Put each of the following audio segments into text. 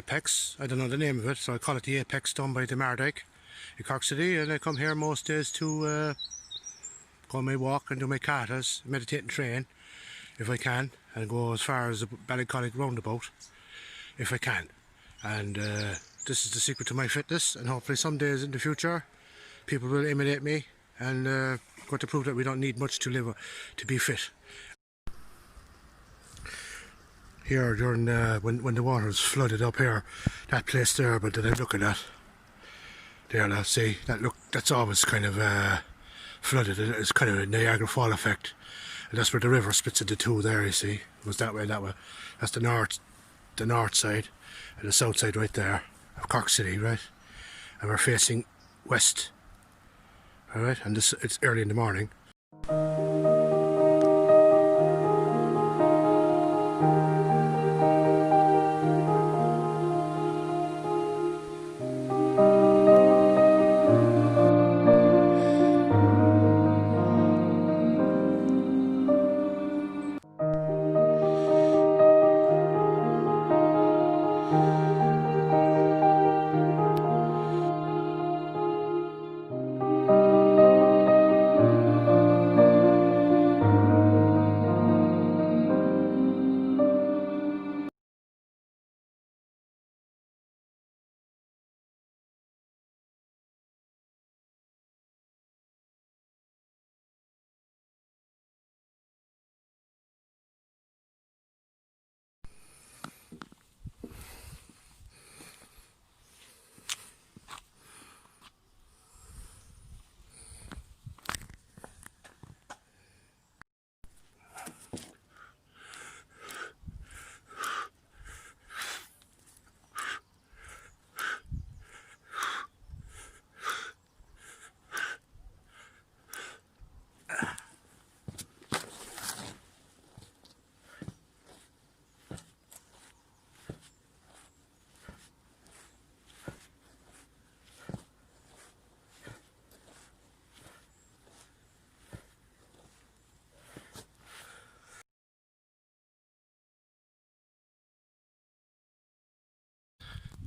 Apex. I don't know the name of it, so I call it the Apex, down by the Mardyke in Cork City, and I come here most days to go on my walk and do my katas, meditate and train if I can, and go as far as the ballincollig roundabout if I can. And this is the secret to my fitness, and hopefully some days in the future people will imitate me and going to prove that we don't need much to live to be fit. Here during when the water's flooded up here, that place there, but then I'm looking at there now, see that, look, that's always kind of flooded. It's kind of a Niagara Fall effect, and that's where the river splits into two there, you see. It was that way, that's the north side, and the south side right there of Cork City, right? And we're facing west, alright, and it's early in the morning.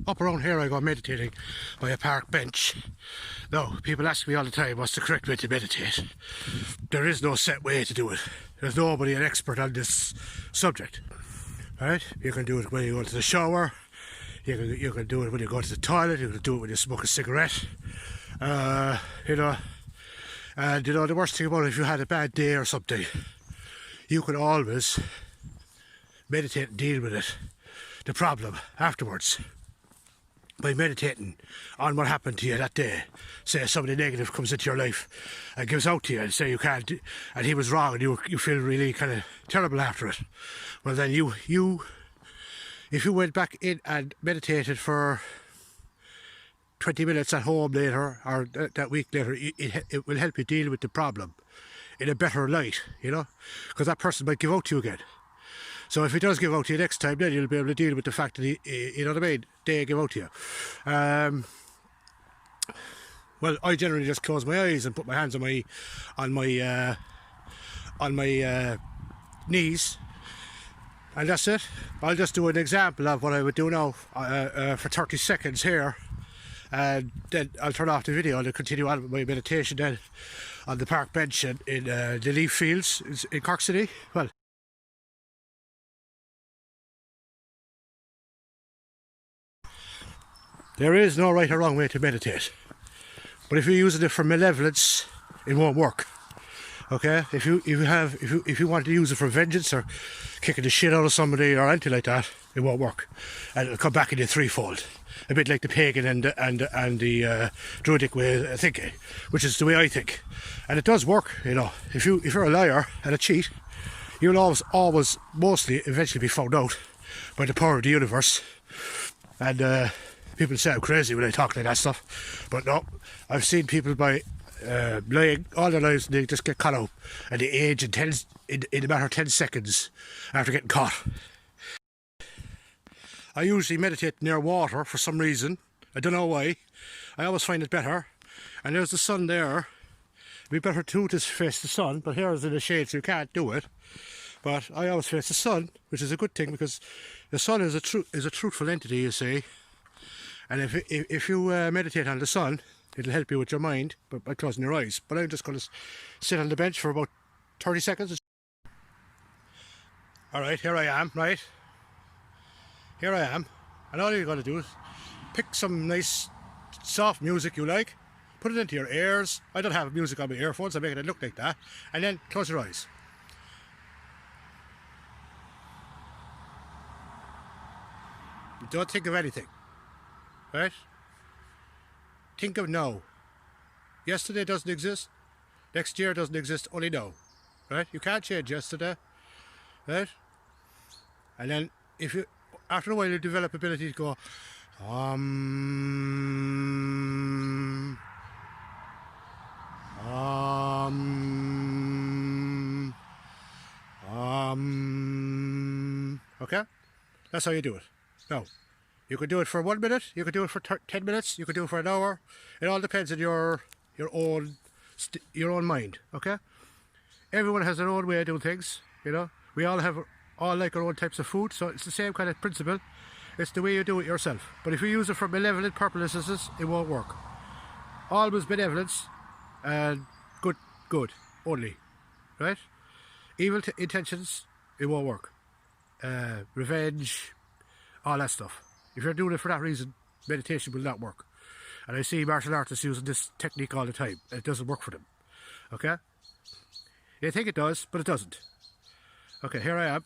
Up around here I go meditating by a park bench. Now, people ask me all the time, what's the correct way to meditate? There is no set way to do it. There's nobody an expert on this subject. Right? You can do it when you go to the shower, you can do it when you go to the toilet, you can do it when you smoke a cigarette. You know, and you know, the worst thing about it, if you had a bad day or something, you can always meditate and deal with it, the problem, afterwards, by meditating on what happened to you that day. Say somebody negative comes into your life and gives out to you and say you can't, and he was wrong, and you feel really kind of terrible after it. Well then if you went back in and meditated for 20 minutes at home later, or that week later, it will help you deal with the problem in a better light, you know, because that person might give out to you again. So if he does give out to you next time, then you'll be able to deal with the fact that you know what I mean, they give out to you. Well, I generally just close my eyes and put my hands on my knees, and that's it. I'll just do an example of what I would do now for 30 seconds here, and then I'll turn off the video and I'll continue on with my meditation then on the park bench in the leaf fields in Cork City. Well, there is no right or wrong way to meditate, but if you're using it for malevolence, it won't work. Okay, if you want to use it for vengeance or kicking the shit out of somebody or anything like that, it won't work, and it'll come back in you threefold. A bit like the pagan and the druidic way of thinking, which is the way I think, and it does work. You know, if you're a liar and a cheat, you'll always mostly eventually be found out by the power of the universe. And people say I'm crazy when I talk like that stuff, but no, I've seen people by lying all their lives and they just get caught out, and they age in a matter of 10 seconds after getting caught. I usually meditate near water for some reason. I don't know why. I always find it better. And there's the sun there. It'd be better too to face the sun, but here's in the shade so you can't do it. But I always face the sun, which is a good thing because the sun is a truthful entity, you see. And if you meditate on the sun, it'll help you with your mind by closing your eyes. But I'm just going to sit on the bench for about 30 seconds. Alright, here I am, right? Here I am. And all you're going to do is pick some nice soft music you like, put it into your ears. I don't have music on my earphones, I'm making it look like that. And then close your eyes. Don't think of anything, right? Think of now. Yesterday doesn't exist. Next year doesn't exist, only now, right? You can't change yesterday, right? And then after a while you develop ability to go, okay? That's how you do it. Now, you could do it for 1 minute, you could do it for 10 minutes, you could do it for an hour. It all depends on your own mind, okay? Everyone has their own way of doing things, you know. We all like our own types of food, so it's the same kind of principle. It's the way you do it yourself. But if you use it for malevolent purposes, it won't work. Always benevolence and good only, right? Evil intentions, it won't work. Revenge, all that stuff. If you're doing it for that reason, meditation will not work. And I see martial artists using this technique all the time, and it doesn't work for them. Okay? They think it does, but it doesn't. Okay, here I am.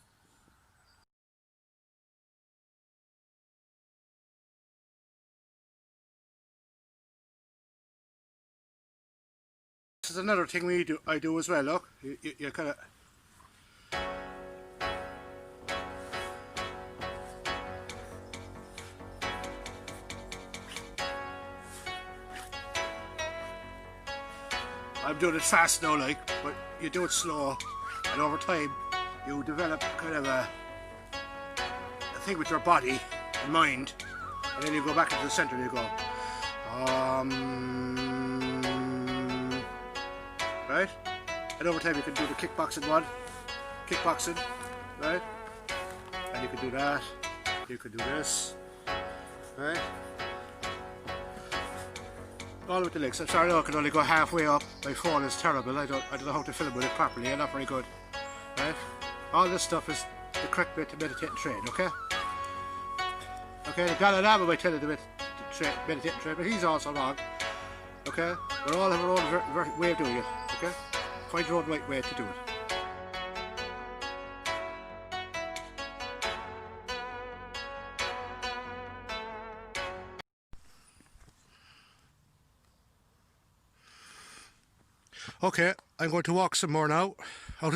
This is another thing I do as well, look. You kind of... I'm doing it fast now, like, but you do it slow, and over time you develop kind of a thing with your body and mind, and then you go back into the centre and you go, right? And over time you can do the kickboxing one, right? And you can do that, you can do this, right? All with the legs. I'm sorry, no, I can only go halfway up. My phone is terrible. I don't know how to film with it properly. I'm not very good. Right? All this stuff is the correct way to meditate and train, okay? Okay, the Dalai Lama might tell you to meditate and train, but he's also wrong. Okay? We all have our own way of doing it, okay? Find your own right way to do it. Okay, I'm going to walk some more now, out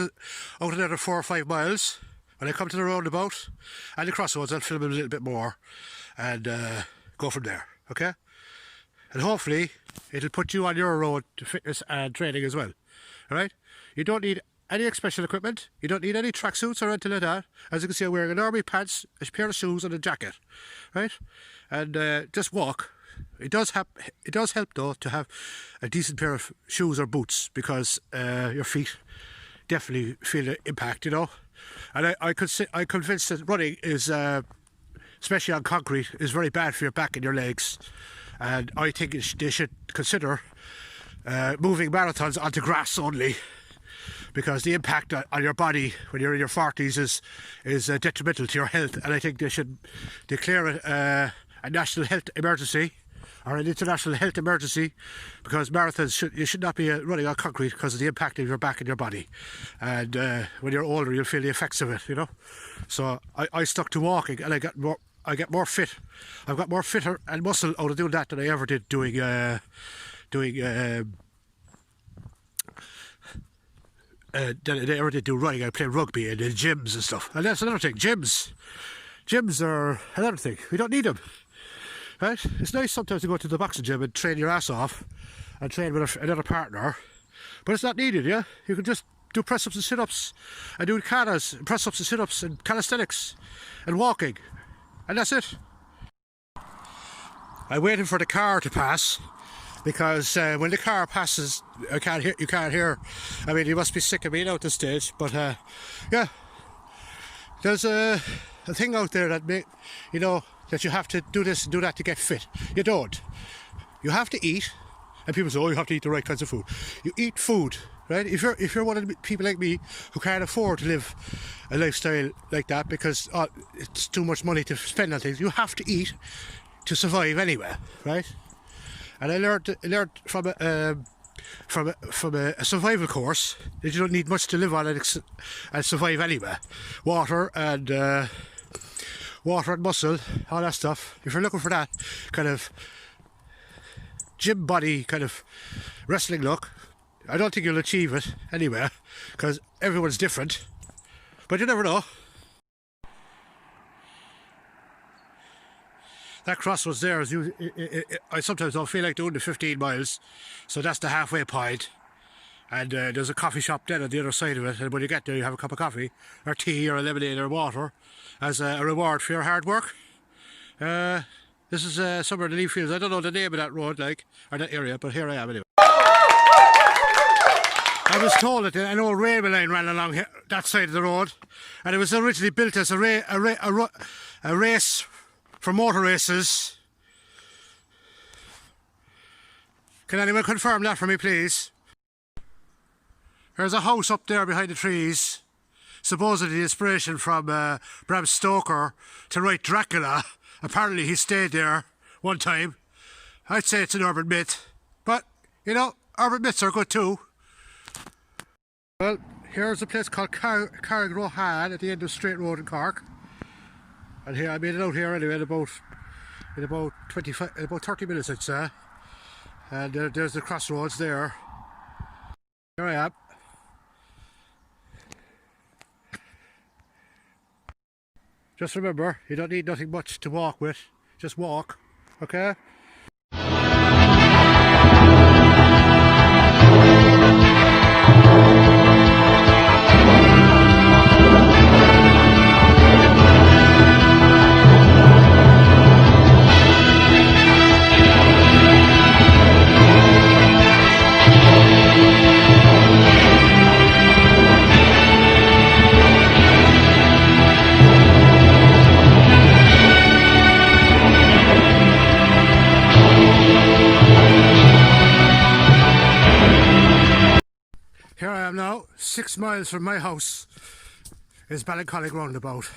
another 4 or 5 miles. When I come to the roundabout and the crossroads, I'll film a little bit more and go from there, okay? And hopefully, it'll put you on your road to fitness and training as well, alright? You don't need any special equipment, you don't need any tracksuits or anything like that. As you can see, I'm wearing an army pants, a pair of shoes and a jacket, right? And just walk. It does help though to have a decent pair of shoes or boots because your feet definitely feel the impact, you know. And I'm convinced that running is, especially on concrete, is very bad for your back and your legs. And I think they should consider moving marathons onto grass only, because the impact on your body when you're in your 40s is detrimental to your health. And I think they should declare it a national health emergency or an international health emergency, because marathons you should not be running on concrete because of the impact of your back and your body. And when you're older, you'll feel the effects of it, you know. So I stuck to walking, and I get more fit. I've got more fitter and muscle out of doing that than I ever did doing than I ever did do running. I play rugby and in gyms and stuff. And that's another thing. Gyms are another thing. We don't need them. Right? It's nice sometimes to go to the boxing gym and train your ass off and train with another partner, but it's not needed, yeah? You can just do press-ups and sit-ups and do katas, press-ups and sit-ups and calisthenics and walking, and that's it. I'm waiting for the car to pass, because when the car passes, you can't hear. I mean, you must be sick of me now at this stage, but yeah, There's a thing out there that that you have to do this and do that to get fit. You don't. You have to eat, and people say, "Oh, you have to eat the right kinds of food." You eat food, right? If you're one of the people like me who can't afford to live a lifestyle like that because it's too much money to spend on things, you have to eat to survive anyway, right? And I learned from a survival course that you don't need much to live on and survive anyway. Water and muscle, all that stuff. If you're looking for that kind of gym body, kind of wrestling look, I don't think you'll achieve it anyway, because everyone's different. But you never know. That crossroads there is I sometimes don't feel like doing the 15 miles, so that's the halfway point. And there's a coffee shop then on the other side of it, and when you get there you have a cup of coffee or tea or a lemonade or water as a reward for your hard work. This is somewhere in the Leaf Fields. I don't know the name of that road, or that area, but here I am anyway. I was told that an old railway line ran along here, that side of the road, and it was originally built as a race for motor races. Can anyone confirm that for me, please? There's a house up there behind the trees, supposedly the inspiration from Bram Stoker to write Dracula. Apparently he stayed there one time. I'd say it's an urban myth, but urban myths are good too. Well, here's a place called Cork Road at the end of Straight Road in Cork. And here, I made it out here anyway in about 30 minutes, I'd say. And there's the crossroads there. Here I am. Just remember, you don't need nothing much to walk with. Just walk, okay? Here I am now, 6 miles from my house is Ballincollig roundabout.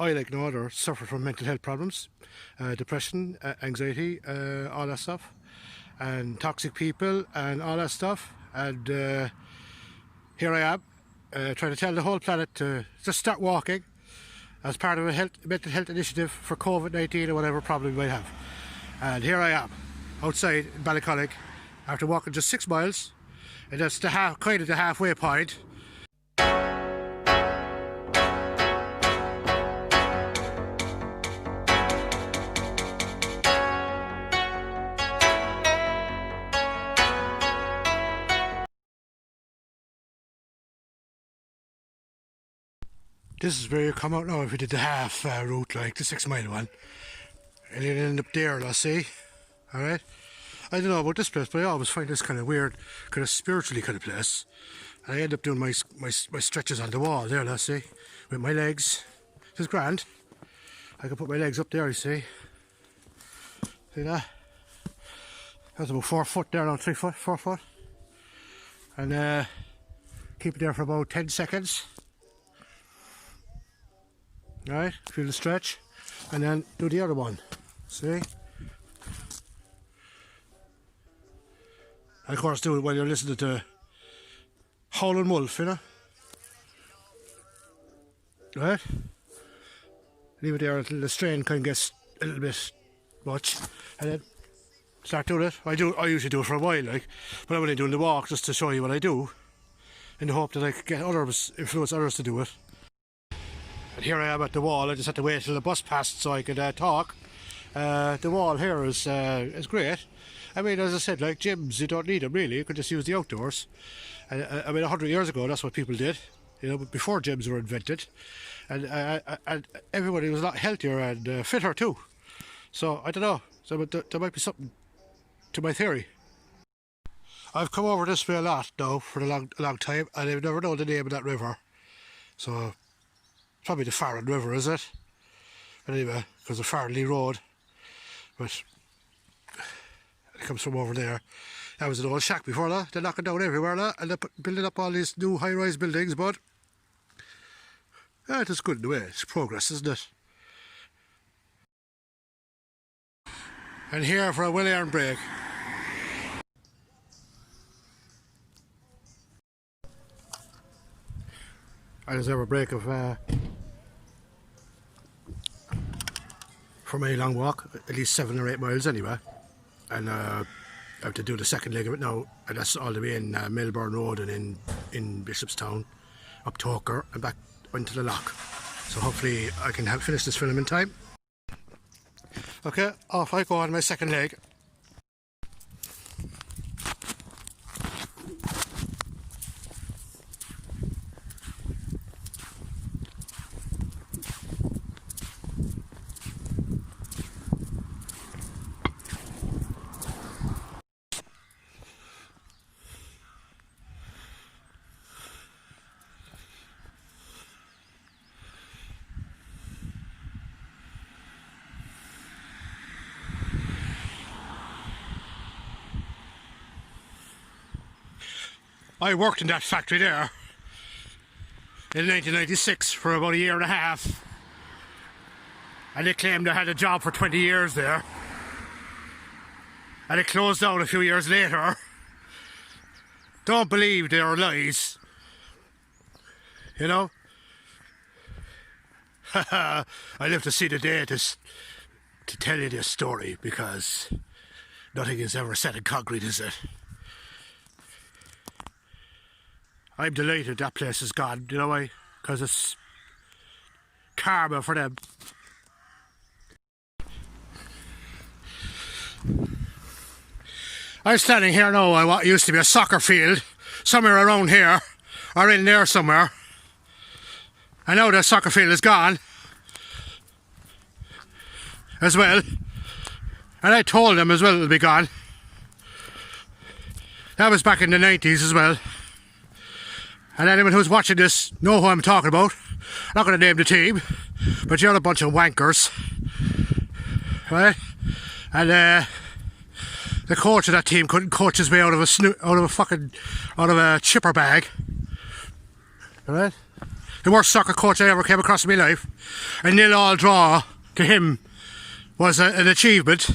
I, like no other, suffer from mental health problems, depression, anxiety, all that stuff, and toxic people and all that stuff. And here I am, trying to tell the whole planet to just start walking as part of a mental health initiative for COVID-19 or whatever problem we might have. And here I am, outside in Ballincollig, after walking just 6 miles, and that's the halfway point. This is where you come out now if you did the half route, like the 6 mile one. And you'd end up there, let's see. Alright? I don't know about this place, but I always find this kind of weird, kind of spiritually kind of place. And I end up doing my stretches on the wall there, let's see. With my legs. This is grand. I can put my legs up there, you see. See that? That's about 4 foot there now, 3 foot, 4 foot. And keep it there for about 10 seconds. Right, feel the stretch, and then do the other one. See? And of course, do it while you're listening to Howlin' Wolf, Right? Leave it there until the strain kind of gets a little bit much, and then start doing it. I usually do it for a while, but I'm only doing the walk just to show you what I do. in the hope that I could get others, influence others to do it. And here I am at the wall. I just had to wait till the bus passed so I could talk. The wall here is great. I mean, as I said, like gyms, you don't need them really. You can just use the outdoors. And I mean, 100 years ago, that's what people did. You know, before gyms were invented, and everybody was a lot healthier and fitter too. So I don't know. So there might be something to my theory. I've come over this way a lot now for a long time, and I've never known the name of that river. So probably the Farron River, is it? Anyway, because of Farnley Road, but it comes from over there. That was an old shack before that. They're knocking down everywhere now, and they're building up all these new high-rise buildings, but it is good in a way. It's progress, isn't it? And here for a well-earned break. I deserve a break of for my long walk, at least 7 or 8 miles anyway, and I have to do the second leg of it now, and that's all the way in Melbourn Raod and in Bishopstown, up to Hooker and back into the lock. So hopefully I can finish this film in time. Okay, off I go on my second leg. I worked in that factory there in 1996 for about 1.5 years, and they claimed I had a job for 20 years there, and it closed down a few years later. Don't believe their lies, you know. I live to see the day to tell you this story, because nothing is ever set in concrete, is it? I'm delighted that place is gone, you know why? Because it's karma for them. I'm standing here now on what used to be a soccer field, somewhere around here, or in there somewhere. I know the soccer field is gone as well, and I told them as well it'll be gone. That was back in the 90s as well. And anyone who's watching this know who I'm talking about. I'm not going to name the team, but you're a bunch of wankers, right? And the coach of that team couldn't coach his way out of a chipper bag, right? The worst soccer coach I ever came across in my life. A 0-0 draw to him was an achievement.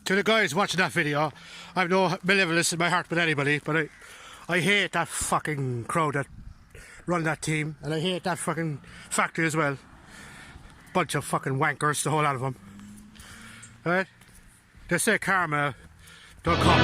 To the guys watching that video, I've no malevolence in my heart with anybody, but I hate that fucking crowd that run that team, and I hate that fucking factory as well. Bunch of fucking wankers, the whole lot of them. Right? They say karma don't come.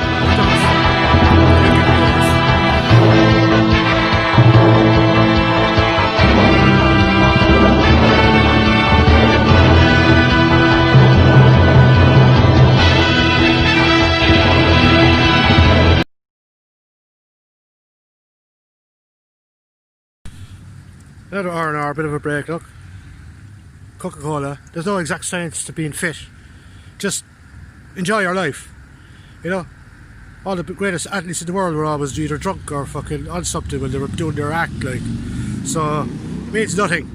Another R&R, bit of a break, look. Coca-Cola. There's no exact science to being fit. Just enjoy your life. You know? All the greatest athletes in the world were always either drunk or fucking on something when they were doing their act, like. So, it means nothing.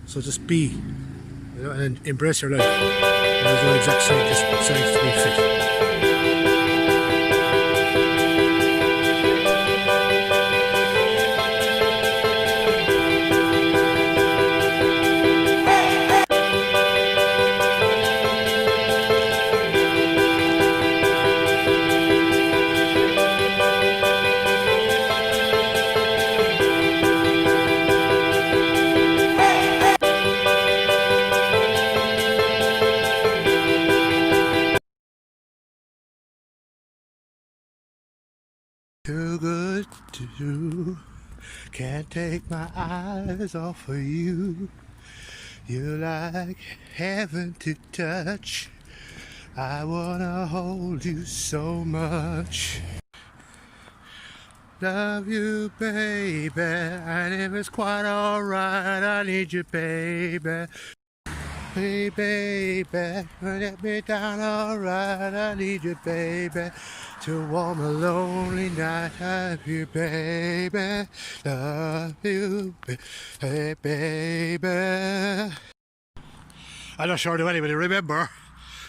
So just be, you know, and embrace your life. There's no exact science to being fit. you. Can't take my eyes off of you. You're like heaven to touch. I wanna hold you so much. Love you, baby, and if it's quite alright, I need you, baby. Hey, baby, let me down alright, I need you, baby. To warm a lonely night, love you, baby. Love you, hey, baby. I'm not sure if anybody remember,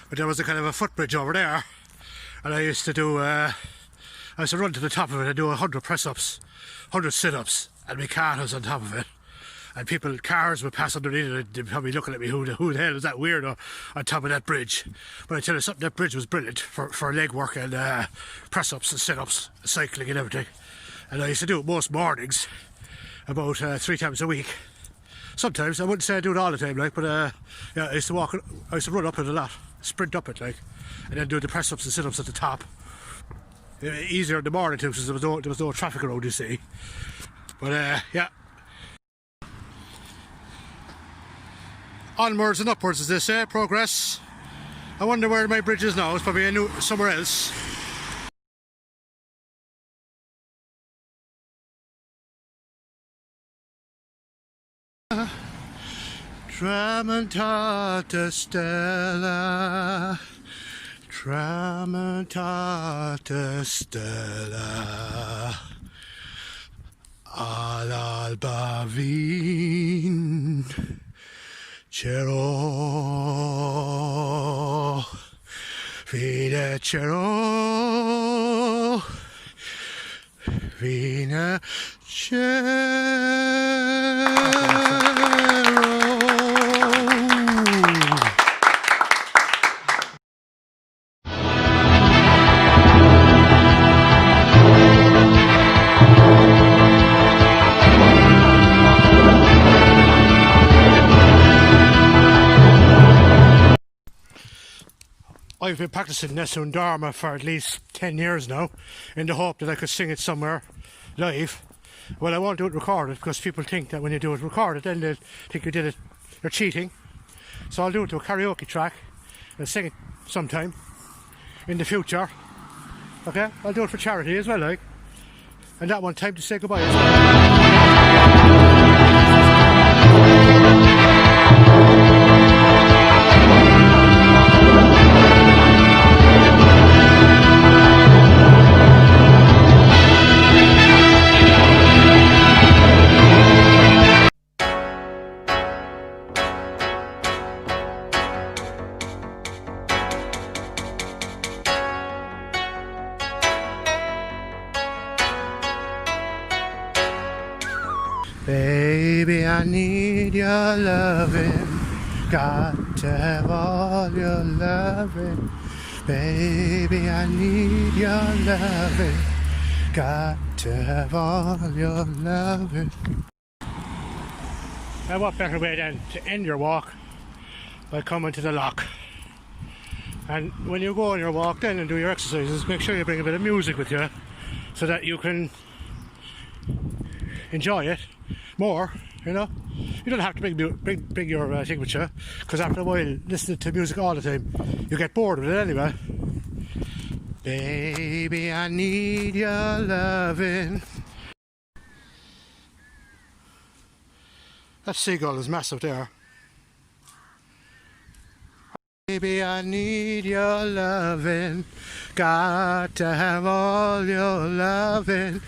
but there was a kind of a footbridge over there, and I used to do, I used to run to the top of it and do 100 press-ups, 100 sit-ups, and my car was on top of it. And cars would pass underneath it, and they'd probably looking at me, who the hell is that weirdo on top of that bridge? But I tell you something, that bridge was brilliant for leg work and press-ups and sit-ups, cycling and everything. And I used to do it most mornings, about 3 times a week. Sometimes, I wouldn't say I do it all the time, like, but yeah, I used to run up it a lot, sprint up it, like, and then do the press-ups and sit-ups at the top. Easier in the morning too, because there was no traffic around, you see. But yeah. Onwards and upwards, as they say, progress. I wonder where my bridge is now. It's probably somewhere else. Tramontata Stella, Tramontata Stella, all'alba vin. C'ero, fine c'ero, fine c'ero. I've been practicing Nessun Dorma for at least 10 years now, in the hope that I could sing it somewhere live. Well, I won't do it recorded, because people think that when you do it recorded, then they think you did it, you're cheating. So I'll do it to a karaoke track and sing it sometime in the future. Okay, I'll do it for charity as well, like. And that one, time to say goodbye as well. Baby, I need your loving, got to have all your loving. Baby, I need your loving, got to have all your loving. And what better way then to end your walk by coming to the lock. And when you go on your walk then and do your exercises, make sure you bring a bit of music with you so that you can enjoy it more, you know. You don't have to bring your thing with you, because after a while listening to music all the time you get bored with it anyway. Baby, I need your loving. That seagull is massive there. Baby, I need your loving, got to have all your loving.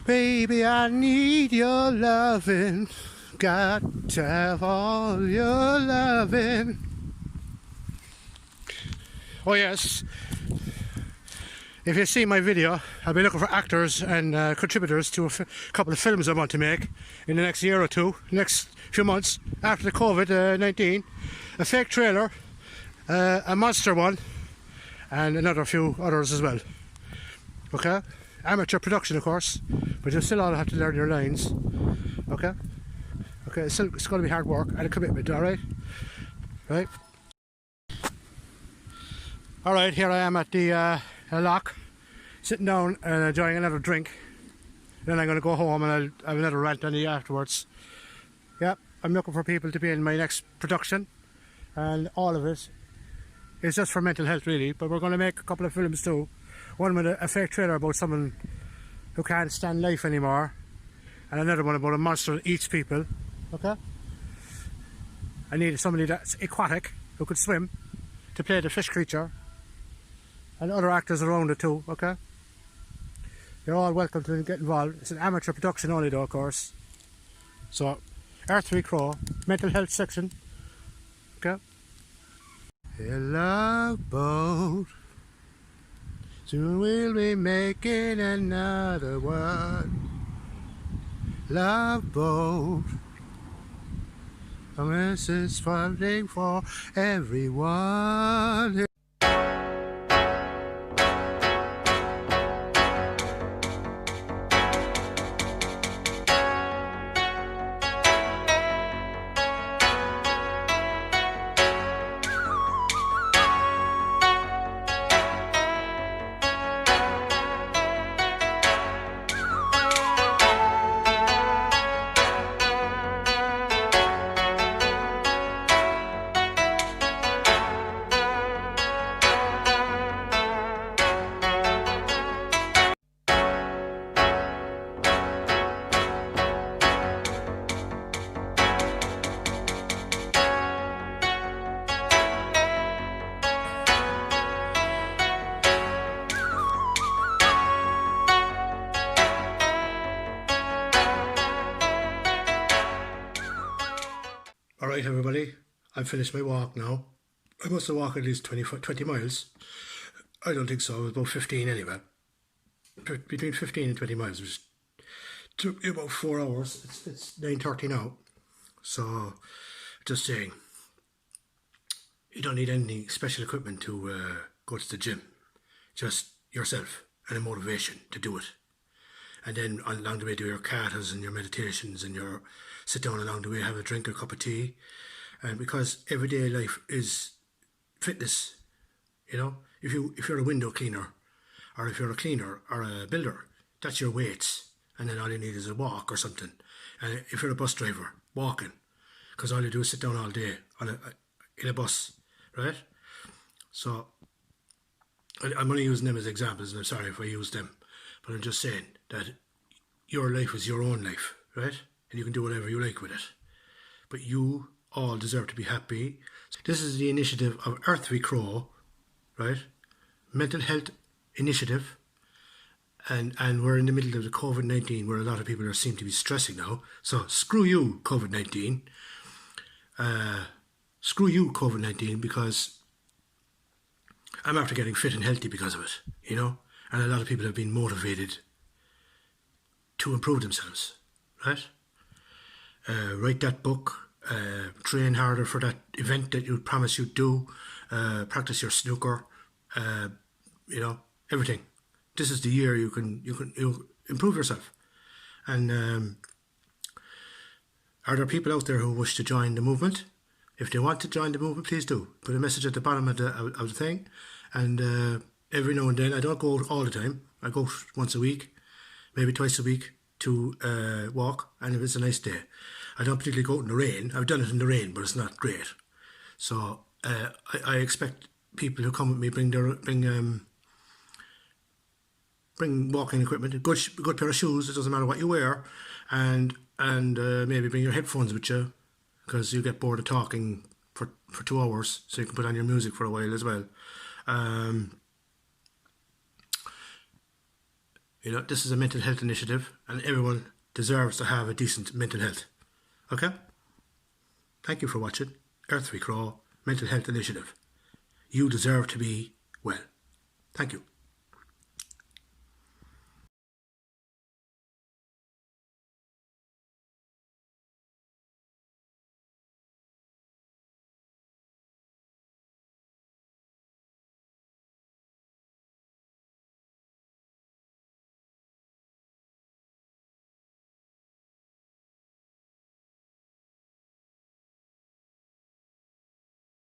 Baby, I need your loving, got to have all your loving. Oh yes, if you see my video, I'll be looking for actors and contributors to a couple of films I want to make in the next year or two, next few months after the COVID-19. A fake trailer, a monster one, and another few others as well. Okay? Amateur production, of course, but you still all have to learn your lines. Okay? Okay, it's going to be hard work and a commitment, alright? Right? Alright, here I am at the lock, sitting down and enjoying another drink. Then I'm going to go home and I'll have another rant on you afterwards. Yeah, I'm looking for people to be in my next production, and all of it is just for mental health really, but we're going to make a couple of films too. One with a fake trailer about someone who can't stand life anymore, and another one about a monster that eats people. Okay? I needed somebody that's aquatic, who could swim, to play the fish creature, and other actors around it too, okay? You're all welcome to get involved. It's an amateur production only though, of course. So, Earthly Crow, mental health section, okay? A love boat, soon we'll be making another one. Love boat, a message funding for everyone. Alright everybody, I've finished my walk now. I must have walked at least 20 miles. I don't think so, it was about 15 anyway. Between 15 and 20 miles, which took me about 4 hours. It's 9:30 now. So, just saying, you don't need any special equipment to go to the gym. Just yourself and a motivation to do it. And then along the way do your katas and your meditations and your sit down along the way, have a drink, a cup of tea. And because everyday life is fitness, you know, if you're a window cleaner, or if you're a cleaner or a builder, that's your weights, and then all you need is a walk or something. And if you're a bus driver, walking, because all you do is sit down all day in a bus, right? So I'm only using them as examples, and I'm sorry if I use them, but I'm just saying that your life is your own life, right? And you can do whatever you like with it. But you all deserve to be happy. This is the initiative of Earthly Crow, right? Mental health initiative. And we're in the middle of the COVID-19, where a lot of people seem to be stressing now. So screw you, COVID-19. Screw you, COVID-19, because I'm after getting fit and healthy because of it, you know? And a lot of people have been motivated to improve themselves, right? Write that book, train harder for that event that you promised you'd do, practice your snooker, you know, everything. This is the year you can improve yourself. And are there people out there who wish to join the movement? If they want to join the movement, please do. Put a message at the bottom of the thing. And every now and then, I don't go all the time. I go once a week, maybe twice a week to walk. And if it's a nice day, I don't particularly go out in the rain. I've done it in the rain, but it's not great. So I expect people who come with me bring walking equipment, a good pair of shoes. It doesn't matter what you wear, and maybe bring your headphones with you, because you get bored of talking for 2 hours, so you can put on your music for a while as well. You know, this is a mental health initiative, and everyone deserves to have a decent mental health. Okay? Thank you for watching. Earthly Crow Mental Health Initiative. You deserve to be well. Thank you.